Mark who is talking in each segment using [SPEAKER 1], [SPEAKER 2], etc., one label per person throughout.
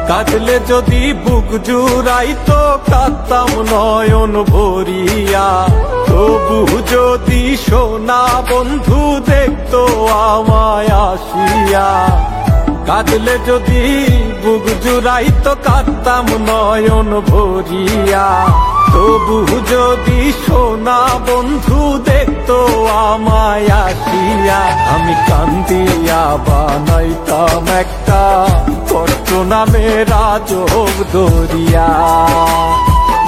[SPEAKER 1] কাঁদলে যদি বুক জুড়াইতো কাঁদতাম নয়ন ভরিয়া, তবু যদি সোনা বন্ধু দেখতো আমায় আসিয়া। কাঁদলে যদি বুক জুড়াইতো কাঁদতাম নয়ন ভরিয়া, তবু যদি সোনা বন্ধু দেখতো আমায় আসিয়া। আমি কান্দিয়া বানাইতাম একটা কষ্ট নামের আজব দরিয়া,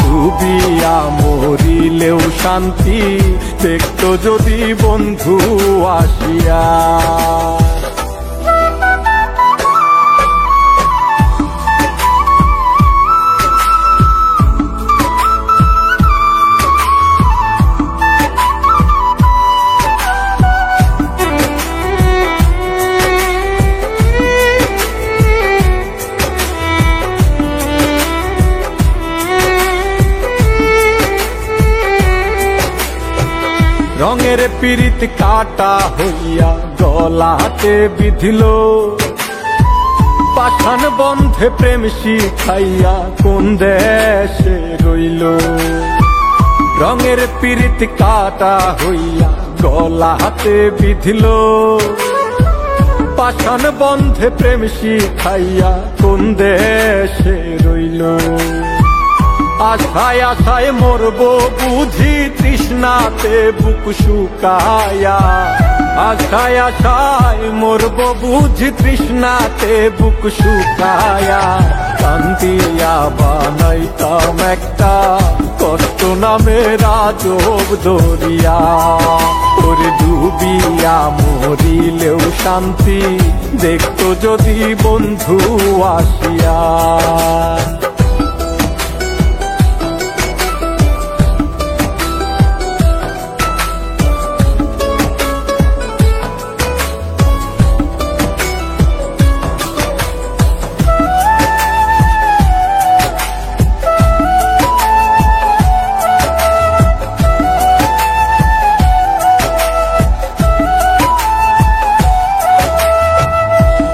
[SPEAKER 1] ডুবিয়া মরিলেও শান্তি দেখতো যদি বন্ধু আসিয়া। রঙের পীড়িত কাটা হইয়া গলাতে বিধিল, পাষাণ বন্ধে প্রেম শিখাইয়া কোন দেশে রইল। রঙের পীড়িত কাটা হইয়া গলাতে বিধিল, পাষাণ বন্ধে প্রেম শিখাইয়া কোন দেশে রইল। আশায় আশায় মরবো বুঝি তৃষ্ণাতে বুক শুকায়া, আশায় আশায় মরবো বুঝি তৃষ্ণাতে বুক শুকায়া। কান্দিয়া বানাইতাম একটা কষ্ট নামের আজব দরিয়া, ওরে ডুবিয়া মরিলেও শান্তি দেখতো যদি বন্ধু আসিয়া।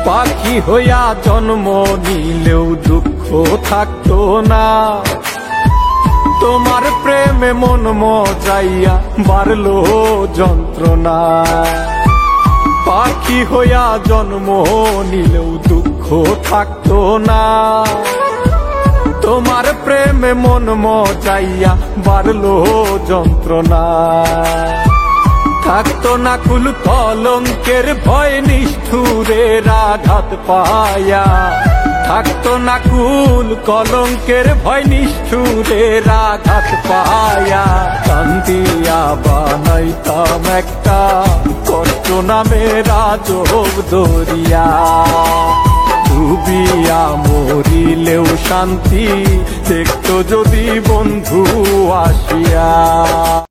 [SPEAKER 1] পাখি হইয়া জন্ম নিলেও দুঃখ থাকতো না, তোমার প্রেমে মন মজাইয়া বাড়লো যন্ত্রণা। পাখি হইয়া জন্ম নিলেও দুঃখ থাকতো না, তোমার প্রেমে মন মজাইয়া বাড়লো যন্ত্রণা। থাকতো না কুল কলঙ্কের ভয় নিষ্ঠুরের আঘাত পায়া, থাকতো না কুল কলঙ্কের ভয় নিষ্ঠুরের আঘাত পায়া। কান্দিয়া বানাইতাম একটা কষ্ট নামের আজব দরিয়া, ডুবিয়া মরিলেও শান্তি দেখতো যদি বন্ধু আসিয়া।